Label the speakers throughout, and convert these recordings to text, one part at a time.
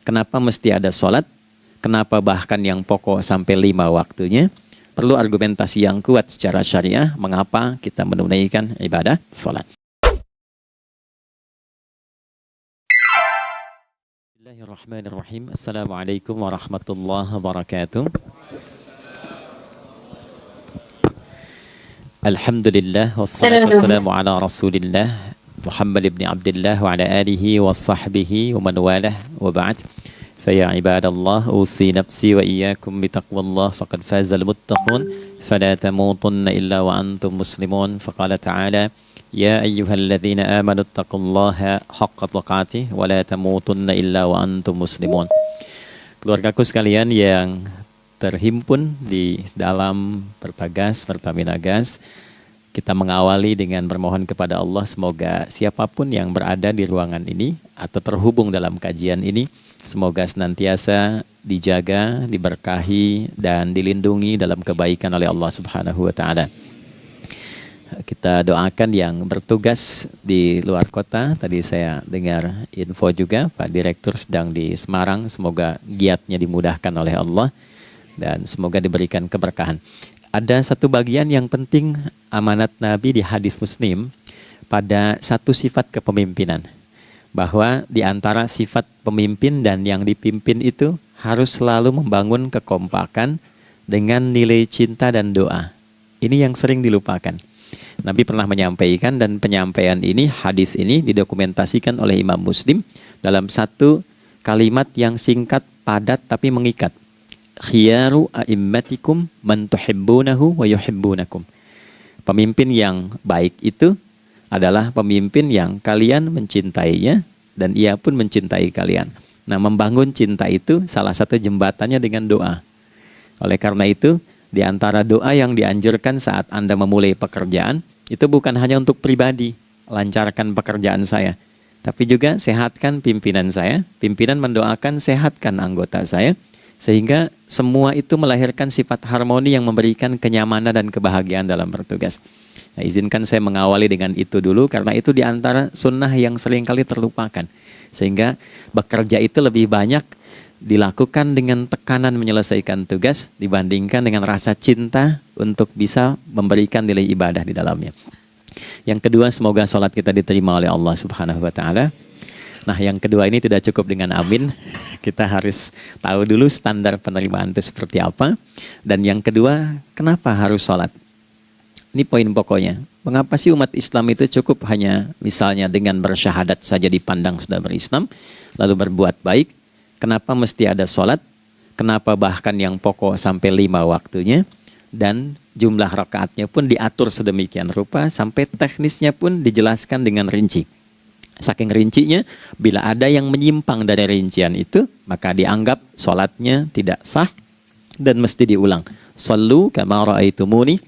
Speaker 1: Kenapa mesti ada sholat? Kenapa bahkan yang pokok sampai 5 waktunya? Perlu argumentasi yang kuat secara syariah mengapa kita menunaikan ibadah sholat. Bismillahirrahmanirrahim. Assalamualaikum warahmatullahi wabarakatuh. Alhamdulillah wassalatu wassalamu ala Rasulillah Muhammad ibn Abdullah wa ala alihi wa sahbihi wa man walah wa ba'd. Faya ibadallah usi nafsi wa iyyakum bitaqwallah faqad fazal muttaqun fala tamutunna illa wa antum muslimun. Faqala ta'ala ya ayyuhalladzina amanu taqullaha haqqa tuqatih wa la tamutunna illa wa antum muslimun. Keluargaku sekalian yang terhimpun di dalam Pertagas, Pertamina Gas, kita mengawali dengan bermohon kepada Allah semoga siapapun yang berada di ruangan ini atau terhubung dalam kajian ini, semoga senantiasa dijaga, diberkahi, dan dilindungi dalam kebaikan oleh Allah Subhanahu wa Ta'ala. Kita doakan yang bertugas di luar kota. Tadi saya dengar info juga Pak Direktur sedang di Semarang. Semoga giatnya dimudahkan oleh Allah dan semoga diberikan keberkahan. Ada satu bagian yang penting amanat Nabi di hadis Muslim pada satu sifat kepemimpinan. Bahwa di antara sifat pemimpin dan yang dipimpin itu harus selalu membangun kekompakan dengan nilai cinta dan doa. Ini yang sering dilupakan. Nabi pernah menyampaikan dan penyampaian ini, hadis ini didokumentasikan oleh Imam Muslim dalam satu kalimat yang singkat, padat tapi mengikat. Khiyaru a'immatikum man tuhibbunahu wa yuhibbunakum. Pemimpin yang baik itu adalah pemimpin yang kalian mencintainya dan ia pun mencintai kalian. Nah, membangun cinta itu salah satu jembatannya dengan doa. Oleh karena itu, di antara doa yang dianjurkan saat Anda memulai pekerjaan, itu bukan hanya untuk pribadi, lancarkan pekerjaan saya, tapi juga sehatkan pimpinan saya, pimpinan mendoakan sehatkan anggota saya, sehingga semua itu melahirkan sifat harmoni yang memberikan kenyamanan dan kebahagiaan dalam bertugas. Nah, izinkan saya mengawali dengan itu dulu, karena itu di antara sunnah yang seringkali terlupakan. Sehingga bekerja itu lebih banyak dilakukan dengan tekanan menyelesaikan tugas dibandingkan dengan rasa cinta untuk bisa memberikan nilai ibadah di dalamnya. Yang kedua, semoga sholat kita diterima oleh Allah Subhanahu wa Ta'ala. Nah, yang kedua ini tidak cukup dengan amin. Kita harus tahu dulu standar penerimaan itu seperti apa. Dan yang kedua, kenapa harus sholat? Ini poin pokoknya. Mengapa sih umat Islam itu cukup hanya misalnya dengan bersyahadat saja dipandang sudah berislam, lalu berbuat baik? Kenapa mesti ada sholat? Kenapa bahkan yang pokok sampai 5 waktunya? Dan jumlah rakaatnya pun diatur sedemikian rupa, sampai teknisnya pun dijelaskan dengan rinci. Saking rincinya, bila ada yang menyimpang dari rincian itu, maka dianggap sholatnya tidak sah dan mesti diulang. Shallu kama ra'aitumuni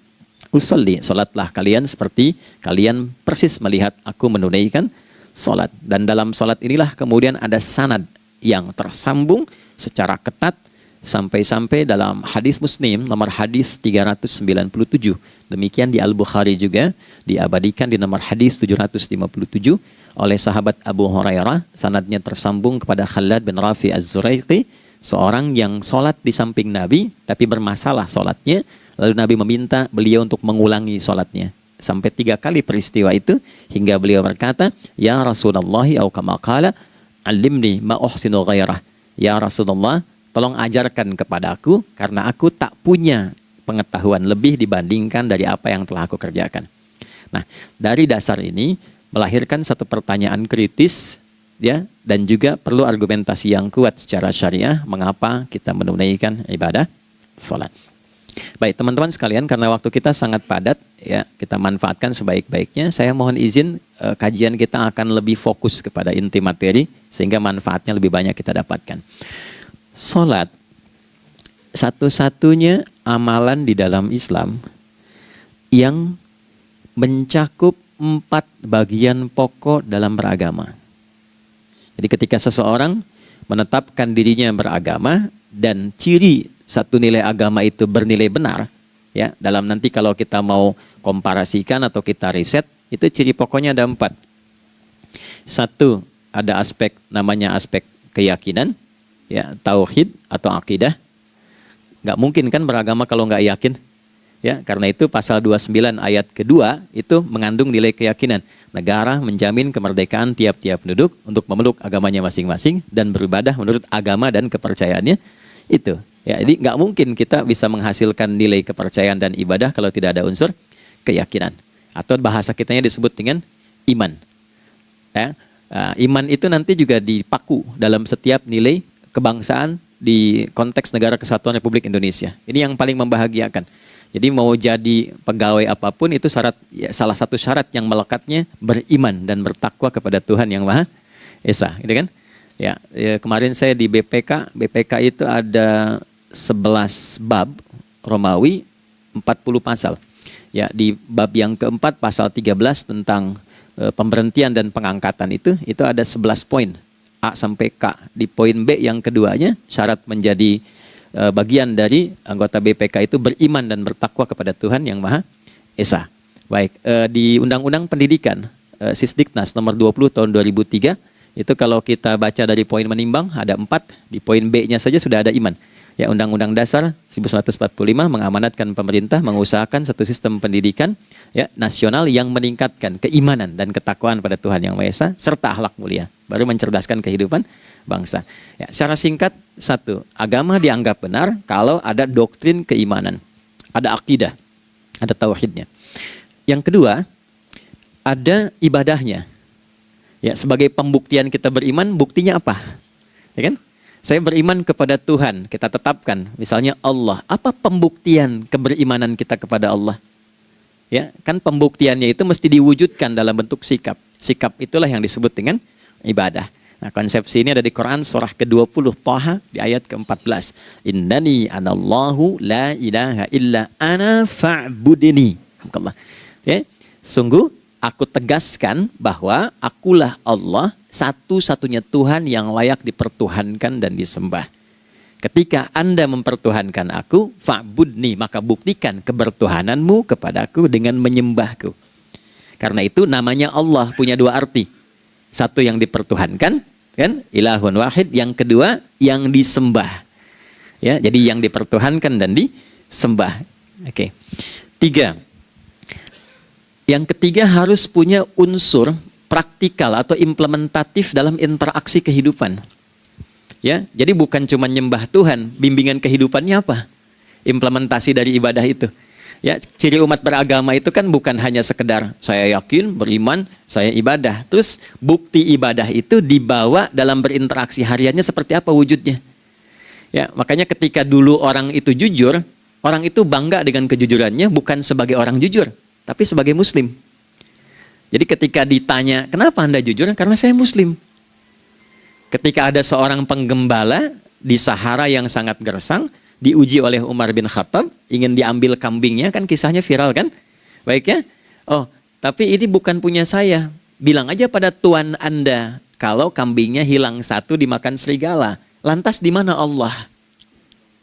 Speaker 1: usalli. Sholatlah kalian seperti kalian persis melihat aku menunaikan sholat. Dan dalam sholat inilah kemudian ada sanad yang tersambung secara ketat sampai-sampai dalam hadis Muslim nomor hadis 397. Demikian di Al-Bukhari juga diabadikan di nomor hadis 757 oleh sahabat Abu Hurairah. Sanadnya tersambung kepada Khalad bin Rafi Az-Zuraiqi, seorang yang sholat di samping Nabi tapi bermasalah sholatnya. Lalu Nabi meminta beliau untuk mengulangi sholatnya. Sampai 3 kali peristiwa itu hingga beliau berkata, ya Rasulullah au kama qala alimni ma uhsinu ghairah. Ya Rasulullah, tolong ajarkan kepada aku karena aku tak punya pengetahuan lebih dibandingkan dari apa yang telah aku kerjakan. Nah, dari dasar ini melahirkan satu pertanyaan kritis, ya, dan juga perlu argumentasi yang kuat secara syariah mengapa kita menunaikan ibadah sholat. Baik teman-teman sekalian, karena waktu kita sangat padat, ya, kita manfaatkan sebaik-baiknya. Saya mohon izin kajian kita akan lebih fokus kepada inti materi sehingga manfaatnya lebih banyak kita dapatkan. Sholat satu-satunya amalan di dalam Islam yang mencakup 4 bagian pokok dalam beragama. Jadi ketika seseorang menetapkan dirinya beragama dan ciri satu nilai agama itu bernilai benar, ya, dalam nanti kalau kita mau komparasikan atau kita riset, itu ciri pokoknya ada 4. Satu, ada aspek namanya aspek keyakinan, ya tauhid atau akidah. Nggak mungkin kan beragama kalau nggak yakin. Ya, karena itu pasal 29 ayat kedua itu mengandung nilai keyakinan. Negara menjamin kemerdekaan tiap-tiap penduduk untuk memeluk agamanya masing-masing dan beribadah menurut agama dan kepercayaannya itu. Ya, jadi nggak mungkin kita bisa menghasilkan nilai kepercayaan dan ibadah kalau tidak ada unsur keyakinan. Atau bahasa kitanya disebut dengan iman. Ya, iman itu nanti juga dipaku dalam setiap nilai kebangsaan di konteks Negara Kesatuan Republik Indonesia. Ini yang paling membahagiakan. Jadi mau jadi pegawai apapun itu syarat, ya, salah satu syarat yang melekatnya beriman dan bertakwa kepada Tuhan Yang Maha Esa, gitu kan? Ya, kemarin saya di BPK itu ada 11 bab Romawi, 40 pasal. Ya, di bab yang keempat pasal 13 tentang pemberhentian dan pengangkatan itu ada 11 poin A sampai K. Di poin B yang keduanya syarat menjadi bagian dari anggota BPK itu beriman dan bertakwa kepada Tuhan Yang Maha Esa. Baik, di Undang-Undang Pendidikan Sisdiknas nomor 20 tahun 2003 itu kalau kita baca dari poin menimbang ada 4, di poin B-nya saja sudah ada iman. Ya, Undang-Undang Dasar 1945 mengamanatkan pemerintah mengusahakan satu sistem pendidikan ya nasional yang meningkatkan keimanan dan ketakwaan pada Tuhan Yang Maha Esa serta akhlak mulia, baru mencerdaskan kehidupan bangsa. Ya, secara singkat, satu, agama dianggap benar kalau ada doktrin keimanan, ada akidah, ada tauhidnya. Yang kedua, ada ibadahnya. Ya, sebagai pembuktian kita beriman, buktinya apa? Ya kan? Saya beriman kepada Tuhan, kita tetapkan, misalnya Allah. Apa pembuktian keberimanan kita kepada Allah? Ya, kan pembuktiannya itu mesti diwujudkan dalam bentuk sikap. Sikap itulah yang disebut dengan ibadah. Nah, konsepsi ini ada di Quran surah ke-20 Thaha di ayat ke-14. Innani anallahu la ilaha illa ana fa'budini. Ya, sungguh aku tegaskan bahwa akulah Allah, satu-satunya Tuhan yang layak dipertuhankan dan disembah. Ketika Anda mempertuhankan aku, fa'budni, maka buktikan kebertuhananmu kepadaku dengan menyembahku. Karena itu namanya Allah punya dua arti. Satu yang dipertuhankan, kan? Ilahun wahid. Yang kedua yang disembah. Ya, jadi yang dipertuhankan dan disembah. Oke. 3. Yang ketiga harus punya unsur praktikal atau implementatif dalam interaksi kehidupan. Ya, jadi bukan cuma nyembah Tuhan, bimbingan kehidupannya apa? Implementasi dari ibadah itu. Ya, ciri umat beragama itu kan bukan hanya sekedar saya yakin, beriman, saya ibadah. Terus bukti ibadah itu dibawa dalam berinteraksi hariannya seperti apa wujudnya. Ya, makanya ketika dulu orang itu jujur, orang itu bangga dengan kejujurannya bukan sebagai orang jujur, tapi sebagai muslim. Jadi ketika ditanya, kenapa Anda jujur? Karena saya muslim. Ketika ada seorang penggembala di Sahara yang sangat gersang, diuji oleh Umar bin Khattab, ingin diambil kambingnya, kan kisahnya viral kan? Baik ya? Oh, tapi ini bukan punya saya. Bilang aja pada tuan Anda, kalau kambingnya hilang satu dimakan serigala. Lantas di mana Allah?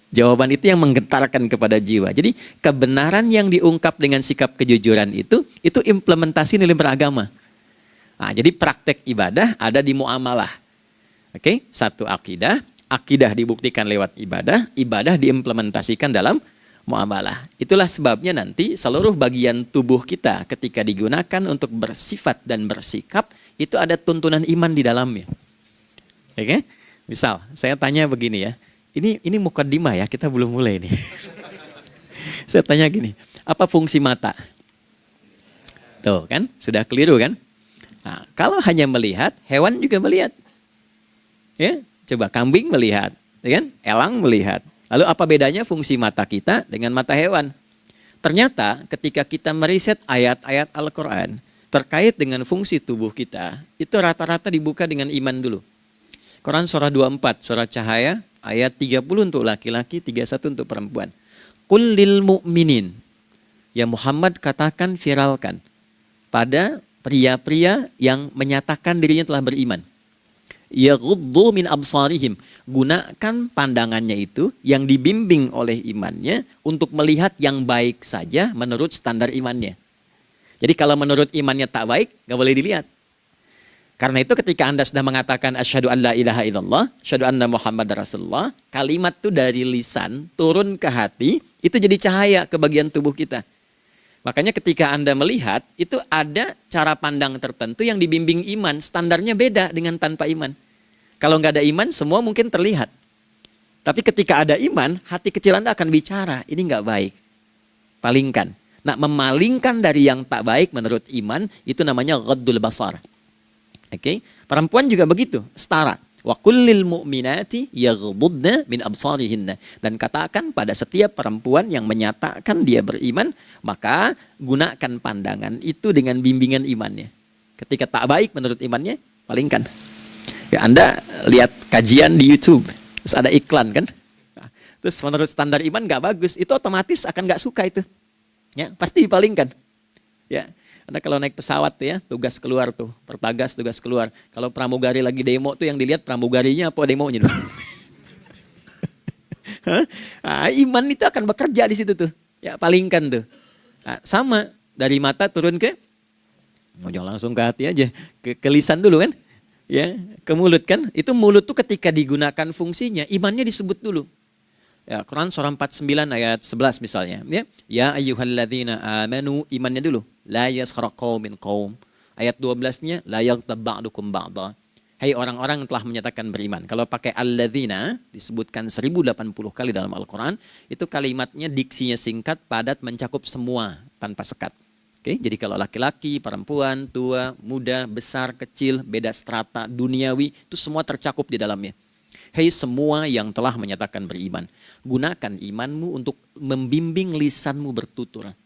Speaker 1: Jawaban itu yang menggetarkan kepada jiwa. Jadi kebenaran yang diungkap dengan sikap kejujuran itu implementasi nilai beragama. Nah, jadi praktek ibadah ada di muamalah. Oke, satu akidah. Akidah dibuktikan lewat ibadah, ibadah diimplementasikan dalam muamalah. Itulah sebabnya nanti seluruh bagian tubuh kita ketika digunakan untuk bersifat dan bersikap, itu ada tuntunan iman di dalamnya. Oke? Misal, saya tanya begini ya, ini mukaddimah ya, kita belum mulai nih. Saya tanya gini, apa fungsi mata? Tuh kan, sudah keliru kan? Nah, kalau hanya melihat, hewan juga melihat. Ya? Coba kambing melihat, kan? Elang melihat. Lalu apa bedanya fungsi mata kita dengan mata hewan? Ternyata ketika kita meriset ayat-ayat Al-Quran terkait dengan fungsi tubuh kita, itu rata-rata dibuka dengan iman dulu. Quran surah 24, surah Cahaya, ayat 30 untuk laki-laki, 31 untuk perempuan. Qul lil mu'minin. Ya Muhammad katakan, viralkan pada pria-pria yang menyatakan dirinya telah beriman. Yaghuddu min absarihim, gunakan pandangannya itu yang dibimbing oleh imannya untuk melihat yang baik saja menurut standar imannya. Jadi kalau menurut imannya tak baik, gak boleh dilihat. Karena itu ketika Anda sudah mengatakan asyhadu an la ilaha illallah, asyhadu anna Muhammad Rasulullah, kalimat itu dari lisan turun ke hati, itu jadi cahaya ke bagian tubuh kita. Makanya ketika Anda melihat, itu ada cara pandang tertentu yang dibimbing iman, standarnya beda dengan tanpa iman. Kalau nggak ada iman, semua mungkin terlihat. Tapi ketika ada iman, hati kecil Anda akan bicara, ini nggak baik. Palingkan. Nah, memalingkan dari yang tak baik menurut iman, itu namanya ghaddul basar. Oke, perempuan juga begitu, setara. Wa kullil mu'minati yaghdudna min absarihinna. Dan katakan pada setiap perempuan yang menyatakan dia beriman, maka gunakan pandangan itu dengan bimbingan imannya. Ketika tak baik menurut imannya, palingkan. Ya, Anda lihat kajian di YouTube, terus ada iklan kan? Terus menurut standar iman nggak bagus, itu otomatis akan nggak suka itu. Ya, pasti dipalingkan. Ya. Anda kalau naik pesawat tuh ya, tugas keluar tuh, pertagas tugas keluar. Kalau pramugari lagi demo tuh yang dilihat pramugarinya apa demonya tuh. Nah, iman itu akan bekerja di situ tuh. Ya, palingkan tuh. Nah, sama dari mata turun ke, jangan langsung ke hati aja, ke lisan dulu kan. Ya, ke mulut kan. Itu mulut tuh ketika digunakan fungsinya, imannya disebut dulu. Ya, Quran surah 49 ayat 11 misalnya. Ya ayyuhalladzina amanu, imannya dulu. La yaskhar qaumin qaum. Ayat 12-nya la yaghtab ba'dukum ba'dha. Hai orang-orang yang telah menyatakan beriman. Kalau pakai alladzina disebutkan 1080 kali dalam Al-Quran, itu kalimatnya diksinya singkat, padat, mencakup semua tanpa sekat. Oke, jadi kalau laki-laki, perempuan, tua, muda, besar, kecil, beda strata, duniawi, itu semua tercakup di dalamnya. Hei semua yang telah menyatakan beriman, gunakan imanmu untuk membimbing lisanmu bertutur.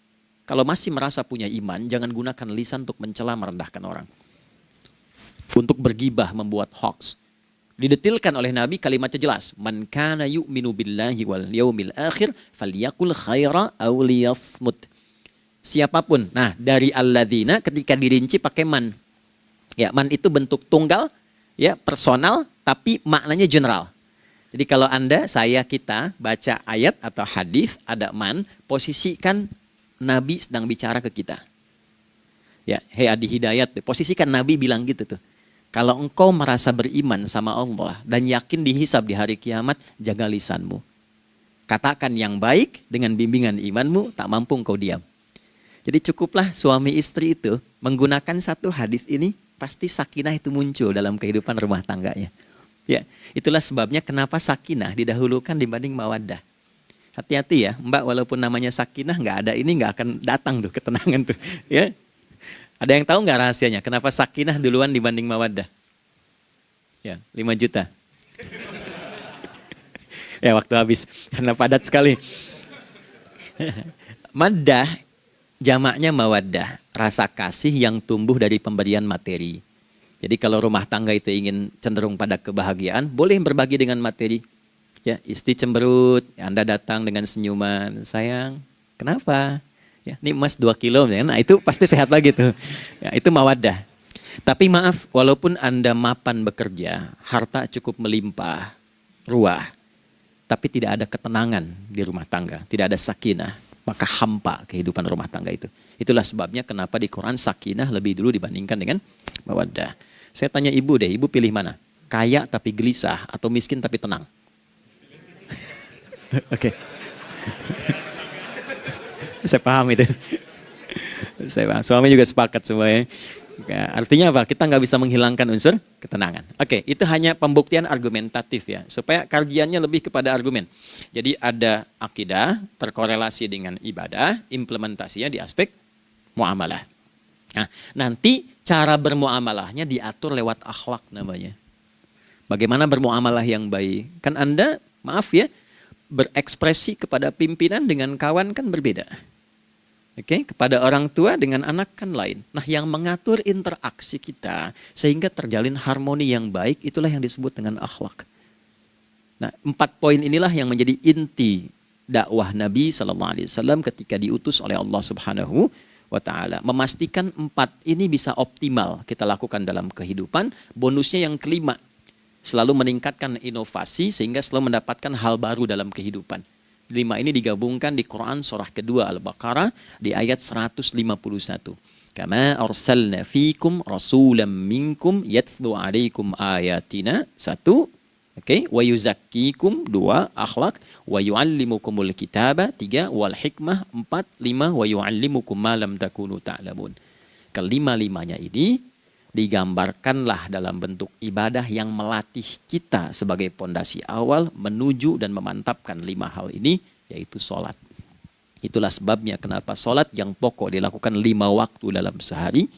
Speaker 1: Kalau masih merasa punya iman, jangan gunakan lisan untuk mencela merendahkan orang. Untuk bergibah, membuat hoax. Didetilkan oleh Nabi kalimatnya jelas. Man kana yu'minu billahi wal yaumil akhir falyakul khaira aw liyasmut. Siapapun. Nah, dari alladzina ketika dirinci pakai man. Ya, man itu bentuk tunggal, ya, personal, tapi maknanya general. Jadi kalau Anda, saya, kita baca ayat atau hadis ada man, posisikan Nabi sedang bicara ke kita. Ya, hei Adi Hidayat, posisikan Nabi bilang gitu tuh. Kalau engkau merasa beriman sama Allah dan yakin dihisab di hari kiamat, jaga lisanmu. Katakan yang baik dengan bimbingan imanmu, tak mampu engkau diam. Jadi cukuplah suami istri itu menggunakan satu hadis ini, pasti sakinah itu muncul dalam kehidupan rumah tangganya. Ya, itulah sebabnya kenapa sakinah didahulukan dibanding mawaddah. Hati-hati ya, Mbak, walaupun namanya sakinah nggak ada ini nggak akan datang tuh ketenangan tuh. Ya, ada yang tahu nggak rahasianya? Kenapa sakinah duluan dibanding mawaddah? Ya, 5 juta. Ya, waktu habis karena padat sekali. Maddah jamaknya mawaddah, rasa kasih yang tumbuh dari pemberian materi. Jadi kalau rumah tangga itu ingin cenderung pada kebahagiaan, boleh berbagi dengan materi. Ya, istri cemberut, Anda datang dengan senyuman, sayang, kenapa? Ya, ini emas 2 kilo, nah itu pasti sehat lagi tuh. Ya, itu mawaddah. Tapi maaf, walaupun Anda mapan bekerja, harta cukup melimpah, ruah, tapi tidak ada ketenangan di rumah tangga, tidak ada sakinah, maka hampa kehidupan rumah tangga itu. Itulah sebabnya kenapa di Quran sakinah lebih dulu dibandingkan dengan mawaddah. Saya tanya ibu deh, ibu pilih mana? Kaya tapi gelisah atau miskin tapi tenang? Oke. Saya paham itu. Saya paham. Suami juga sepakat semuanya. Artinya apa? Kita nggak bisa menghilangkan unsur ketenangan. Oke, itu hanya pembuktian argumentatif ya. Supaya kajiannya lebih kepada argumen. Jadi ada akidah terkorelasi dengan ibadah, implementasinya di aspek muamalah. Nah, nanti cara bermuamalahnya diatur lewat akhlak namanya. Bagaimana bermuamalah yang baik? Kan Anda, maaf ya, berekspresi kepada pimpinan dengan kawan kan berbeda. Oke, kepada orang tua dengan anak kan lain. Nah, yang mengatur interaksi kita sehingga terjalin harmoni yang baik, itulah yang disebut dengan akhlak. Nah, 4 poin inilah yang menjadi inti dakwah Nabi SAW ketika diutus oleh Allah Subhanahu wa ta'ala. Memastikan 4 ini bisa optimal kita lakukan dalam kehidupan. Bonusnya yang kelima, selalu meningkatkan inovasi sehingga selalu mendapatkan hal baru dalam kehidupan. 5 ini digabungkan di Quran surah kedua Al-Baqarah di ayat 151. Kama arsalna fikum rasulam minkum yatslu alaikum ayatina. 1. Oke, wa yuzakkikum. 2. Akhlak. Wa yu'allimukumul kitaba. 3. Wal hikmah. 4. 5. Wa yu'allimukum ma lam takunu ta'lamun. Kelima-limanya ini digambarkanlah dalam bentuk ibadah yang melatih kita sebagai pondasi awal menuju dan memantapkan 5 hal ini, yaitu sholat. Itulah sebabnya kenapa sholat yang pokok dilakukan 5 waktu dalam sehari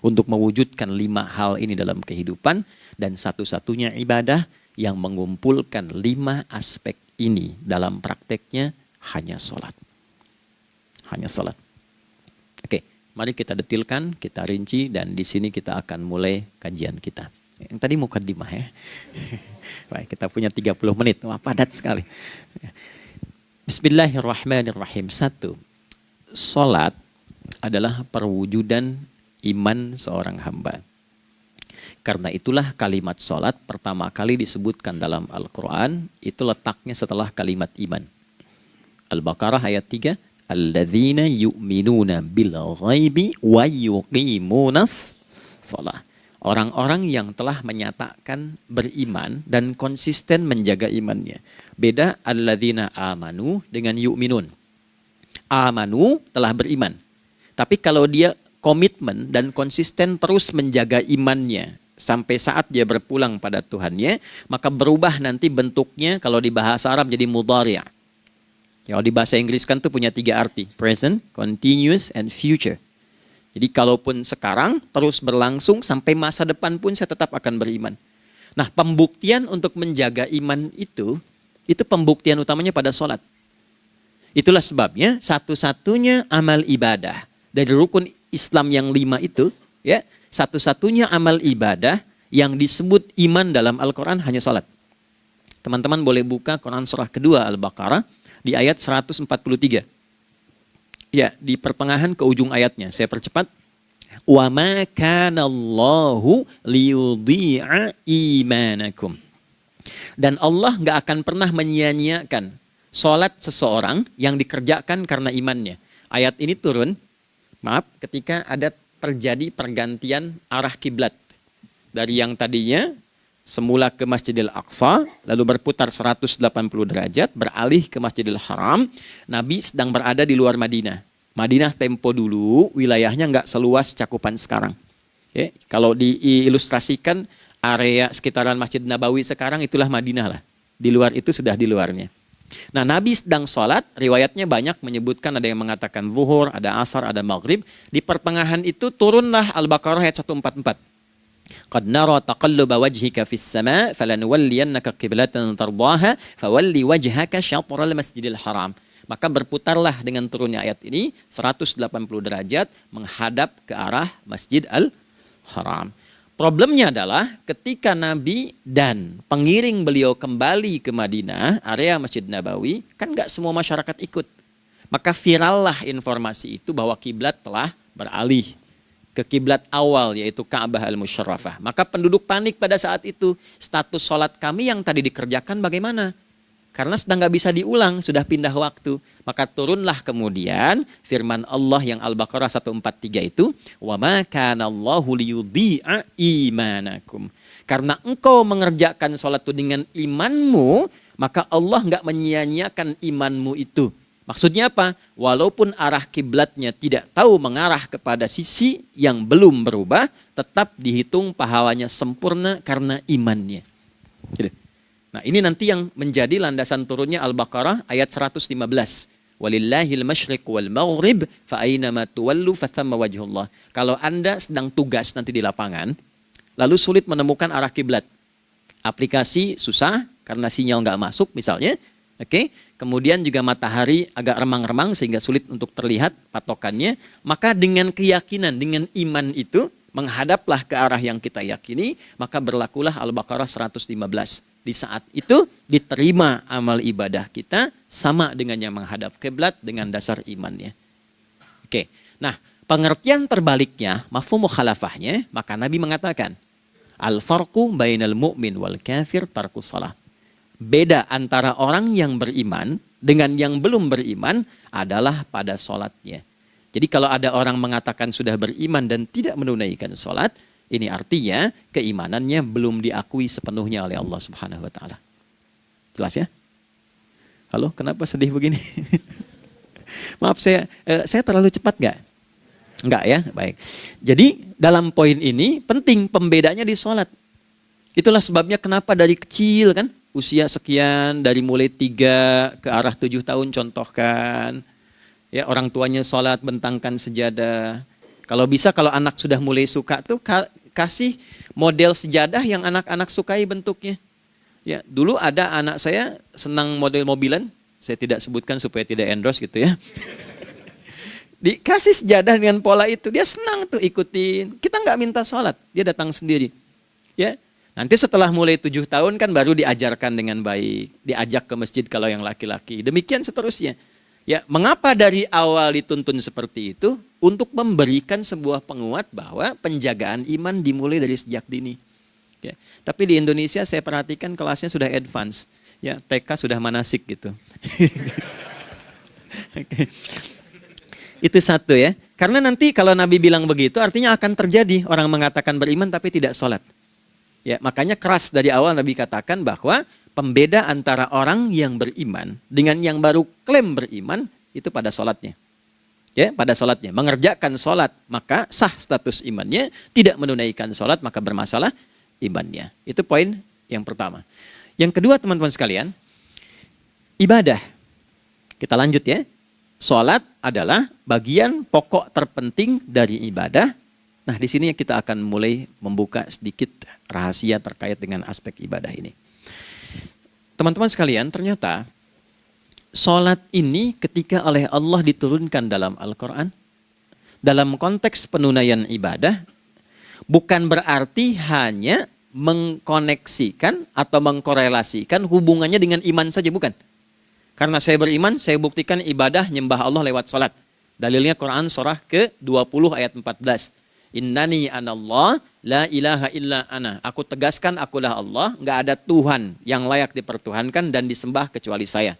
Speaker 1: untuk mewujudkan 5 hal ini dalam kehidupan, dan satu-satunya ibadah yang mengumpulkan 5 aspek ini dalam prakteknya hanya sholat. Hanya sholat. Oke, mari kita detilkan, kita rinci, dan di sini kita akan mulai kajian kita. Yang tadi mukadimah ya. Baik, kita punya 30 menit. Wah, padat sekali. Bismillahirrahmanirrahim. 1. Salat adalah perwujudan iman seorang hamba. Karena itulah kalimat salat pertama kali disebutkan dalam Al-Quran, itu letaknya setelah kalimat iman. Al-Baqarah ayat 3. Alladzina yu'minuna bil ghaibi wa yuqimunas shalah. Orang-orang yang telah menyatakan beriman dan konsisten menjaga imannya. Beda alladzina amanu dengan yu'minun. Amanu telah beriman. Tapi kalau dia komitmen dan konsisten terus menjaga imannya sampai saat dia berpulang pada Tuhannya, maka berubah nanti bentuknya kalau di bahasa Arab jadi mudhari'. Kalau di bahasa Inggris kan tuh punya 3 arti. Present, continuous, and future. Jadi kalaupun sekarang terus berlangsung sampai masa depan pun saya tetap akan beriman. Nah, pembuktian untuk menjaga iman itu pembuktian utamanya pada sholat. Itulah sebabnya satu-satunya amal ibadah dari rukun Islam yang 5 itu, ya, satu-satunya amal ibadah yang disebut iman dalam Al-Quran hanya sholat. Teman-teman boleh buka Quran surah kedua Al-Baqarah di ayat 143. Ya, di pertengahan ke ujung ayatnya. Saya percepat. Wa ma kana Allahu liyudhi'a imanakum. Dan Allah nggak akan pernah menyia-nyiakan sholat seseorang yang dikerjakan karena imannya. Ayat ini turun, ketika ada terjadi pergantian arah kiblat. Dari yang tadinya semula ke Masjidil Aqsa, lalu berputar 180 derajat, beralih ke Masjidil Haram. Nabi sedang berada di luar Madinah. Madinah tempo dulu, wilayahnya nggak seluas cakupan sekarang. Oke, kalau diilustrasikan, area sekitaran Masjid Nabawi sekarang itulah Madinah lah. Di luar itu sudah di luarnya. Nah, Nabi sedang sholat, riwayatnya banyak menyebutkan, ada yang mengatakan zuhur, ada asar, ada maghrib. Di pertengahan itu turunlah Al-Baqarah ayat 144. Qad nara taqalluba wajhika fis sama' falanuwalliyannaka qiblatan tardaha fawalli wajhaka syatral masjidil haram. Maka berputarlah dengan turunnya ayat ini 180 derajat menghadap ke arah Masjid Al-Haram. Problemnya adalah ketika Nabi dan pengiring beliau kembali ke Madinah, area Masjid Nabawi, kan nggak semua masyarakat ikut. Maka virallah informasi itu bahwa kiblat telah beralih ke kiblat awal, yaitu Ka'bah Al-Musyarrafah. Maka penduduk panik pada saat itu. Status sholat kami yang tadi dikerjakan bagaimana? Karena sudah nggak bisa diulang, sudah pindah waktu. Maka turunlah kemudian firman Allah yang Al-Baqarah 143 itu, wa ma kana Allahu liyudhi'a imanakum. Karena engkau mengerjakan sholat itu dengan imanmu, maka Allah nggak menyia-nyiakan imanmu itu. Maksudnya apa? Walaupun arah kiblatnya tidak tahu mengarah kepada sisi yang belum berubah, tetap dihitung pahalanya sempurna karena imannya. Gitu. Nah, ini nanti yang menjadi landasan turunnya Al-Baqarah ayat 115. Walillahil masyriq wal maghrib fa aynama tuwallu fathamma wajhullah. Kalau Anda sedang tugas nanti di lapangan, lalu sulit menemukan arah kiblat. Aplikasi susah karena sinyal nggak masuk misalnya. Oke. Kemudian juga matahari agak remang-remang sehingga sulit untuk terlihat patokannya. Maka dengan keyakinan, dengan iman itu, menghadaplah ke arah yang kita yakini, maka berlakulah Al-Baqarah 115. Di saat itu diterima amal ibadah kita sama dengan yang menghadap kiblat dengan dasar imannya. Oke. Nah, pengertian terbaliknya, mafhum mukhalafahnya, maka Nabi mengatakan, al-farqu bainal mu'min wal kafir tarkus shalah. Beda antara orang yang beriman dengan yang belum beriman adalah pada sholatnya. Jadi kalau ada orang mengatakan sudah beriman dan tidak menunaikan sholat, ini artinya keimanannya belum diakui sepenuhnya oleh Allah Subhanahu wa taala. Jelas ya? Halo, kenapa sedih begini? Maaf, saya terlalu cepat nggak? Enggak ya, baik. Jadi dalam poin ini penting pembedanya di sholat. Itulah sebabnya kenapa dari kecil kan, usia sekian, dari mulai 3 ke arah 7 tahun contohkan. Ya, orang tuanya sholat bentangkan sejadah. Kalau bisa kalau anak sudah mulai suka tuh kasih model sejadah yang anak-anak sukai bentuknya. Ya, dulu ada anak saya senang model mobilan, saya tidak sebutkan supaya tidak endorse gitu ya. Dikasih sejadah dengan pola itu, dia senang tuh ikutin. Kita nggak minta sholat, dia datang sendiri. Ya, nanti setelah mulai 7 tahun kan baru diajarkan dengan baik, diajak ke masjid kalau yang laki-laki. Demikian seterusnya. Ya, mengapa dari awal dituntun seperti itu? Untuk memberikan sebuah penguat bahwa penjagaan iman dimulai dari sejak dini. Ya, tapi di Indonesia saya perhatikan kelasnya sudah advance. Ya, TK sudah manasik gitu. Okay. Itu satu ya. Karena nanti kalau Nabi bilang begitu artinya akan terjadi orang mengatakan beriman tapi tidak sholat. Ya, makanya keras dari awal Nabi katakan bahwa pembeda antara orang yang beriman dengan yang baru klaim beriman itu pada sholatnya. Ya, pada sholatnya. Mengerjakan sholat maka sah status imannya, tidak menunaikan sholat maka bermasalah imannya. Itu poin yang pertama. Yang kedua teman-teman sekalian, ibadah. Kita lanjut ya. Sholat adalah bagian pokok terpenting dari ibadah. Nah, di sini kita akan mulai membuka sedikit rahasia terkait dengan aspek ibadah ini. Teman-teman sekalian, ternyata sholat ini ketika oleh Allah diturunkan dalam Al-Quran, dalam konteks penunaian ibadah, bukan berarti hanya mengkoneksikan atau mengkorelasikan hubungannya dengan iman saja, bukan. Karena saya beriman, saya buktikan ibadah nyembah Allah lewat sholat. Dalilnya Quran surah ke-20 ayat 14. Innani anallah la ilaha illa ana. Aku tegaskan akulah Allah, nggak ada Tuhan yang layak dipertuhankan dan disembah kecuali saya.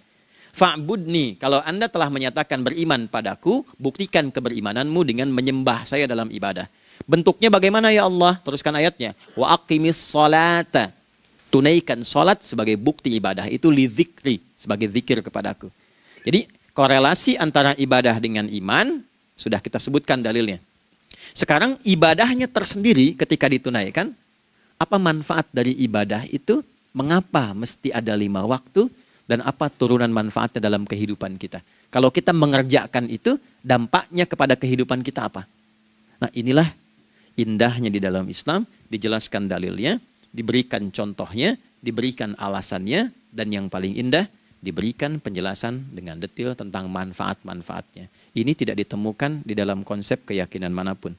Speaker 1: Fa'budni, kalau Anda telah menyatakan beriman padaku, buktikan keberimananmu dengan menyembah saya dalam ibadah. Bentuknya bagaimana ya Allah? Teruskan ayatnya. Wa aqimis sholata. Tunaikan sholat sebagai bukti ibadah. Itu li dzikri, sebagai zikir kepadaku. Jadi korelasi antara ibadah dengan iman, sudah kita sebutkan dalilnya. Sekarang ibadahnya tersendiri ketika ditunaikan, apa manfaat dari ibadah itu? Mengapa mesti ada 5 waktu? Dan apa turunan manfaatnya dalam kehidupan kita? Kalau kita mengerjakan itu, dampaknya kepada kehidupan kita apa? Nah, inilah indahnya di dalam Islam, dijelaskan dalilnya, diberikan contohnya, diberikan alasannya, dan yang paling indah, diberikan penjelasan dengan detail tentang manfaat-manfaatnya. Ini tidak ditemukan di dalam konsep keyakinan manapun.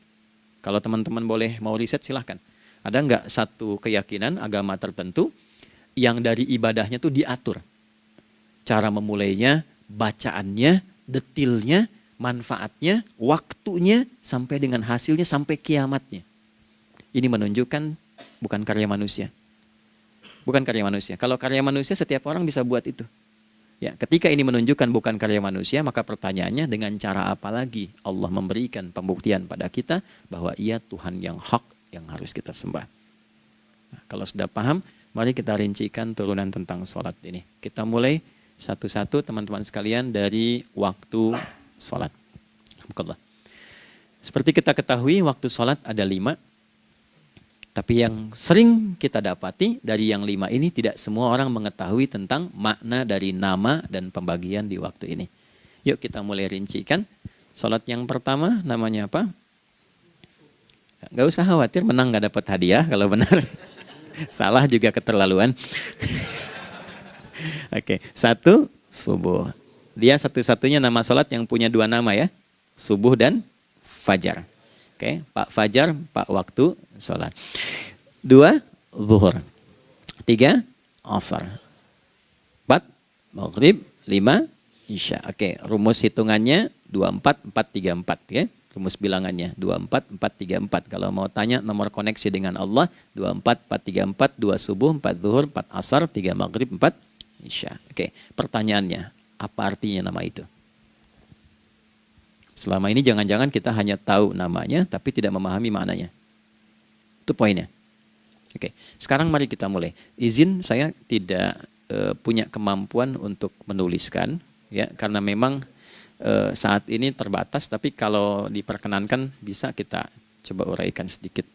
Speaker 1: Kalau teman-teman boleh mau riset silahkan. Ada nggak satu keyakinan agama tertentu yang dari ibadahnya tuh diatur? Cara memulainya, bacaannya, detailnya, manfaatnya, waktunya, sampai dengan hasilnya, sampai kiamatnya. Ini menunjukkan bukan karya manusia. Bukan karya manusia. Kalau karya manusia setiap orang bisa buat itu. Ya, ketika ini menunjukkan bukan karya manusia, maka pertanyaannya dengan cara apa lagi Allah memberikan pembuktian pada kita bahwa Ia Tuhan yang hak yang harus kita sembah. Nah, kalau sudah paham, mari kita rincikan turunan tentang sholat ini. Kita mulai satu-satu teman-teman sekalian dari waktu sholat. Seperti kita ketahui waktu sholat ada 5. Tapi yang sering kita dapati dari yang 5 ini tidak semua orang mengetahui tentang makna dari nama dan pembagian di waktu ini. Yuk kita mulai rincikan. Sholat yang pertama namanya apa? Gak usah khawatir menang gak dapat hadiah kalau benar. Salah juga keterlaluan. Oke, 1 subuh. Dia satu-satunya nama sholat yang punya 2 nama ya. Subuh dan fajar. Oke, Pak Fajar, Pak waktu sholat. 2, zuhur. 3, asar. 4, maghrib. 5, isya. Oke, rumus hitungannya 24, 4, 3, 4. Ya. Rumus bilangannya 24, 4, 3, 4. Kalau mau tanya nomor koneksi dengan Allah, 24, 4, 3, 4, 2 subuh, 4 zuhur, 4 asar, 3 maghrib, 4 isya. Oke, pertanyaannya, apa artinya nama itu? Selama ini jangan-jangan kita hanya tahu namanya tapi tidak memahami maknanya. Itu poinnya. Oke, sekarang mari kita mulai. Izin saya tidak punya kemampuan untuk menuliskan, ya, karena memang saat ini terbatas. Tapi kalau diperkenankan bisa kita coba uraikan sedikit.